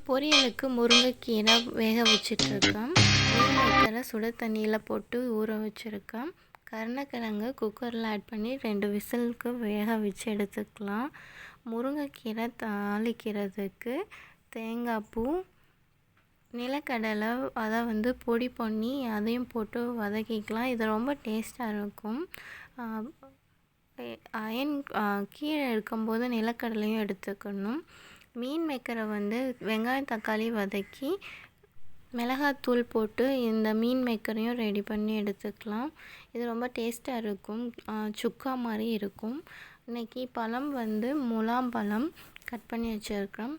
பொரியலுக்கு முருங்கைக்கீரை வேக வச்சிட்ருக்கேன். மீன் மேக்கரை சுட தண்ணியில் போட்டு ஊற வச்சுருக்கேன். கருணக்கிழங்கு குக்கரில் ஆட் பண்ணி 2 விசிலுக்கு வேக வச்சு எடுத்துக்கலாம். முருங்கைக்கீரை தாளிக்கிறதுக்கு தேங்காய் பூ, நிலக்கடலை அதை பொடி பண்ணி அதையும் போட்டு வதக்கிக்கலாம். இது ரொம்ப டேஸ்ட்டாக இருக்கும். அயன் கீரை இருக்கும்போது நிலக்கடலையும் எடுத்துக்கணும். மீன் மேக்கரை வெங்காயம் தக்காளி வதக்கி மிளகாத்தூள் போட்டு இந்த மீன் மேக்கரையும் ரெடி பண்ணி எடுத்துக்கலாம். இது ரொம்ப டேஸ்ட்டாக இருக்கும். சுக்கா மாதிரி இருக்கும். இன்றைக்கி பழம் முலாம்பழம் கட் பண்ணி வச்சுருக்கேன்.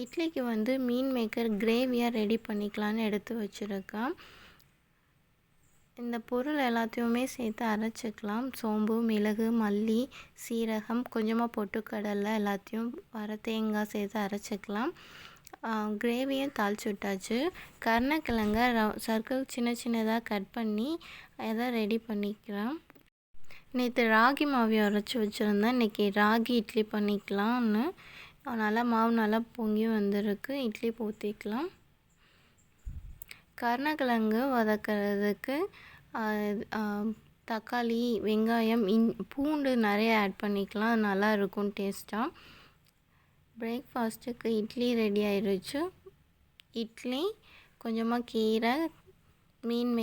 இட்லிக்கு மீன் மேக்கர் கிரேவியாக ரெடி பண்ணிக்கலான்னு எடுத்து வச்சுருக்கேன். இந்த பொருள் எல்லாத்தையுமே சேர்த்து அரைச்சிக்கலாம். சோம்பு, மிளகு, மல்லி, சீரகம், கொஞ்சமாக பொட்டுக்கடலை எல்லாத்தையும் தேங்காய் சேர்த்து அரைச்சிக்கலாம். கிரேவியும் தாளித்து விட்டாச்சு. கருணக்கிழங்க சர்க்கிள் சின்ன சின்னதாக கட் பண்ணி அதை ரெடி பண்ணிக்கலாம். நேற்று ராகி மாவையும் அரைச்சி வச்சுருந்தேன். இன்றைக்கி ராகி இட்லி பண்ணிக்கலாம்னு மாவு நல்லா பொங்கி வந்திருக்கு. இட்லி ஊற்றிக்கலாம். கருணக்கிழங்கு வதக்கிறதுக்கு தக்காளி, வெங்காயம், பூண்டு நிறைய ஆட் பண்ணிக்கலாம். நல்லாயிருக்கும் டேஸ்ட்டாக. பிரேக்ஃபாஸ்ட்டுக்கு இட்லி ரெடி ஆயிடுச்சு. இட்லி, கொஞ்சமாக கீரை, மீன்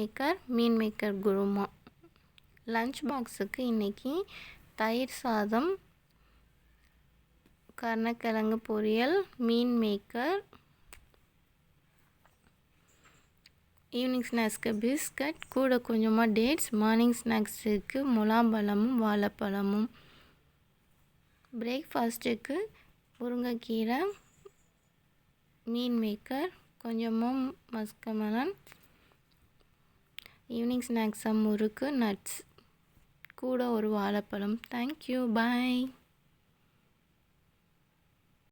மேக்கர் குருமா. லஞ்ச் பாக்ஸுக்கு இன்றைக்கி தயிர் சாதம், கருணக்கிழங்கு பொரியல், மீன் மேக்கர், ஈவினிங் ஸ்நாக்ஸ்க்கு பிஸ்கட், கூட கொஞ்சமாக டேட்ஸ், மார்னிங் ஸ்நாக்ஸுக்கு முலாம்பழமும் வாழைப்பழமும். பிரேக்ஃபாஸ்ட்டுக்கு முருங்கைக்கீரை, மீன் மேக்கர், கொஞ்சமாக மஸ்கமெலன். ஈவினிங் ஸ்நாக்ஸாக முறுக்கு, நட்ஸ், கூட ஒரு வாழைப்பழம். தேங்க்யூ, பாய்.